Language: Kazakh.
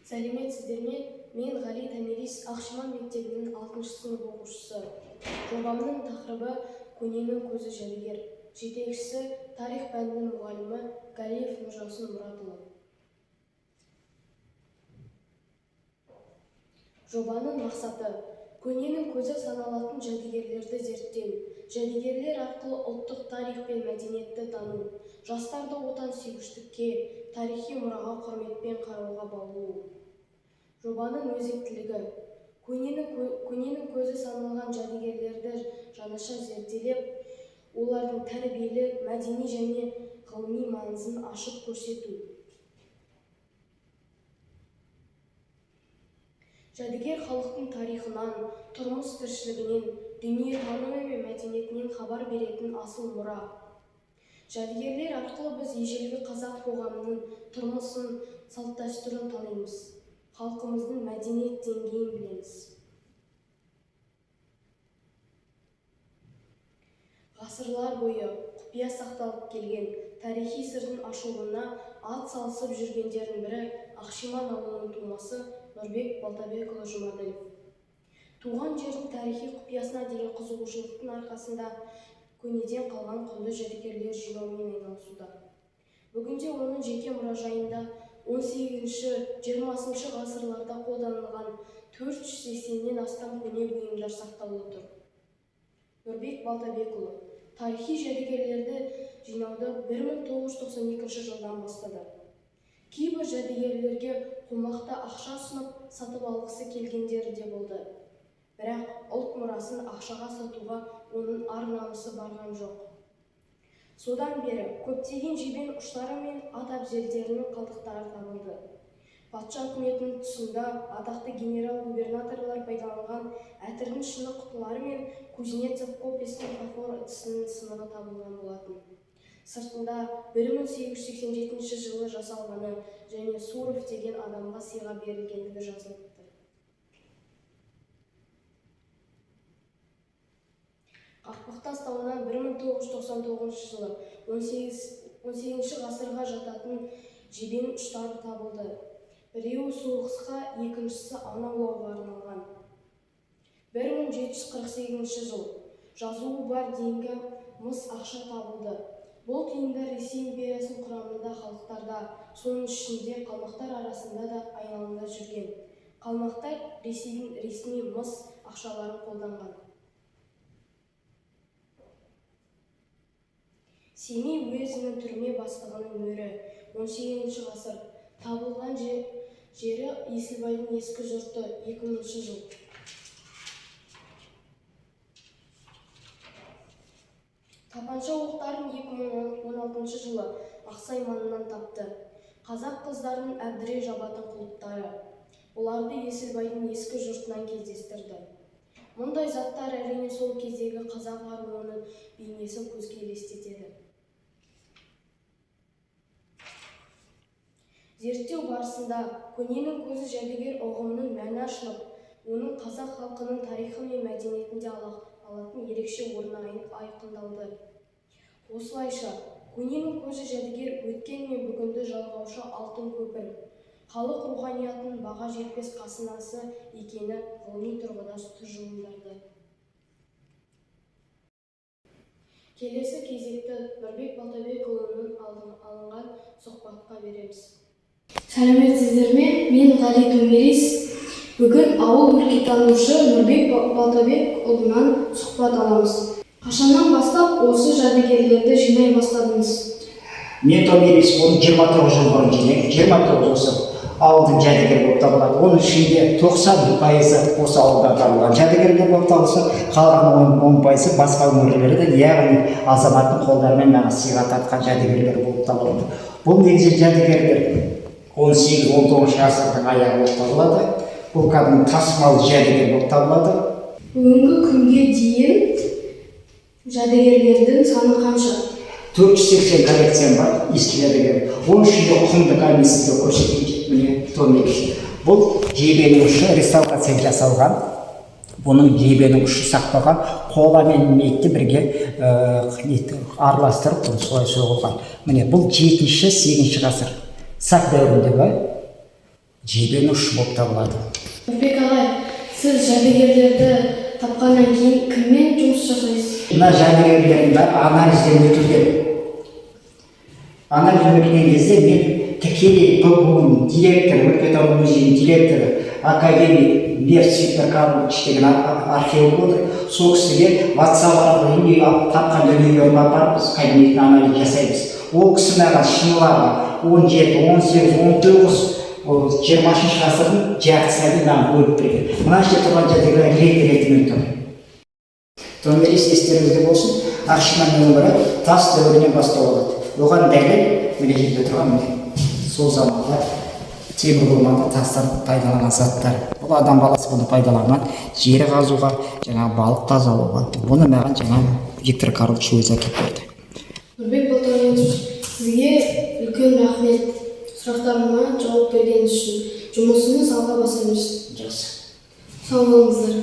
Сәлеметсіздер ме? Мен Ғали Томирис Ақшиман мектебінің 6-шы сынып оқушысы. Жобамның тақырыбы «Көненің көзі жәдігер». Жетекшісі тарих пәнінің мұғалімі Галиев Нұржаусын Мұратұлы. Жобаның мақсаты көненің көзі саналатын жәдігерлерді зерттеу, жәдігерлер арқылы ұлттық тарих пен мәдениетті тану, жастарды отансүйгіштікке, тарихи мұраға құрметпен қарауға баулу. Жобаның өзектілігі көненің көзі саналған жәдігерлерді жаңаша зерделеп, олардың тәрбиелік, мәдени және ғылыми маңызын ашып көрсету. Жәдігер халықтың тарихынан, тұрмыс тіршілігінен, дүниетанымы мен мәдениетінен хабар беретін асыл мұра. Жәдігерлер арқылы біз ежелгі қазақ қоғамының тұрмысын, салт-дәстүрін танимыз, халқымыздың мәдениет деңгейін білеміз. Ғасырлар бойы құпия сақталып келген тарихи сырдың ашылуына ат салысып жүргендердің бірі Ақшиман ауылының тумасы Нұрбек Балтабекұлы Жұмаділов. Туған жердің тарихи құпиясына деген қызығушылықтың арқасында көнеден қалған құнды жәдігерлер жинаумен айналысуда. Бүгінде оның жеке мұражайында 18-20 ғасырларда қолданылған 480-нен астам көне бұйымдар сақтаулы тұр. Нұрбек Балтабекұлы тарихи жәдігерлерді жинауды 1992 жылдан бастады. Кейбір жәдігерлерге қомақты ақша ұсынып сатып алғысы келгендері де болды. Бірақ ұлт мұрасын ақшаға сатуға оның ар-намысы барған жоқ. Содан бері көптеген жебен ұштары мен ат әбзелдерінің қалдықтары табылды. Патша үкіметінің тұсында атақты генерал-губернаторлар пайдаланған әтірдің шыны құтылары мен Кузнецов копестің фарфор ыдысының сынығы табылған болатын. Сыртында 1887 жылы жасалғаны және Суров деген адамға сыйға берілгендігі жазылыпты. Қақпақтас тауынан 1999 жылы 18 ғасырға жататын жебен ұштары табылды. Біреуі соғысқа, екіншісі аң аулауға арналған. 1748 жыл жазуы бар дейінгі мыс ақша табылды. Бұл тиындар Ресей империясының құрамында халықтарда, соның ішінде қалмақтар арасында да айналымда жүрген. Қалмақтар Ресейдің ресми мыс ақшаларын қолданған. Семей уезінің түрме бастығының мөрі 18 ғасыр. Табылған жері Есілбайдың ескі жұрты 2000 жыл. Тапанша оқтарын 2016 жылы Ақсай маңынан тапты. Қазақ қыздарының әбдіре жабатын құлыптары. Оларды Есілбайдың ескі жұртынан кездестірді. Мұндай заттар әрине сол кездегі қазақ аруының бейнесін көзге елестетеді. Зерттеу барысында көненің көзі жәдігер ұғымының мәні ашылып, оның қазақ халқының тарихы мен мәдениетінде алатын ерекше орны айқындалды. Осылайша, көненің көзі жәдігер өткен мен бүгінді жалғаушы алтын көпір, халық руханиятының баға жетпес қазынасы екені ғылыми тұрғыда тұжырымдалды. Келесі кезекті Нұрбек Балтабекұлының алынған сұхбатқа береміз. Сәлеметсіздер ме? Мен Ғали Томирис. Бүгін ауыл өлкетанушы Нұрбек Балтабекұлынан сұхбат аламыз. Қашаннан бастап осы жәдігерлерді жинай бастадыңыз? Мен Томирис, оны 29 жыл бұрын жинаймын. 29 осы ауылдың жәдігері болып табылады. Оның ішінде 90% осы ауылдан табылған жәдігерлер болып табылса, қалған 10% басқа өңірлерде, яғни азаматтың қолдарымен маған сыйға тартқан жәдігерлер болып табылады. Бұл негізі жәдігерлер 18-19 ғасырдың аяғы болып табылады. Бұл кәдімгі тасымал жәдігер болып табылады. Бүгінгі күнге дейін жәдігерлердің саны қанша? 480 коллекциям бар, ескі жәдігер. Оның ішінде құнды комиссияда көрсетейін. Бұл жебенің ұшы реставрация жасалған. Бұның жебенің ұшы сақталған, қола мен мекті бірге араластырып, солай соғылған. Міне бұл 7-8 ғасыр. Сақ дәуіріндегі жебен ұшы болып табылады. Нұрбек ағай, сіз жәдігерлерді тапқаннан кейін кіммен жұмыс жасайсыз? Мына жәдігерлердің бәрі анализден өтілген. Анализден өтілген кезде мен тікелей ПГУ-ның директоры, өлкетану музейінің директоры, академик Берс Виктор Карлович деген археолог отыр. Сол кісіге WhatsApp арқылы тапқан дүниелерін апарып біз кабинетін анализ жасаймыз. Ол кісі маған шыныларға 17, 18, 19, 20 ғасырдың жартысына дейін маған бөліп берген. Мына жерде тұрған жәдігерлер ретімен тұр. Томирис естеріңізде болсын, Аршинанның өмірі тас дәуірінен басталады. Оған дәлел міне жерде тұрған сол заманда темір болманда тастан пайдаланған заттар. Бұл адам баласы бұны пайдаланған жері қазуға, жаңа балық тазалауға. Бұны маған жаңа Виктор Карлович өзі әкеліп берді. Нұрбек Балтабекович, сізге үлкен рахмет. Сұрақтарыма жауап бергеніңіз үшін. Жұмысыңыз алға баса берсін. Жақсы. Сау болыңыздар.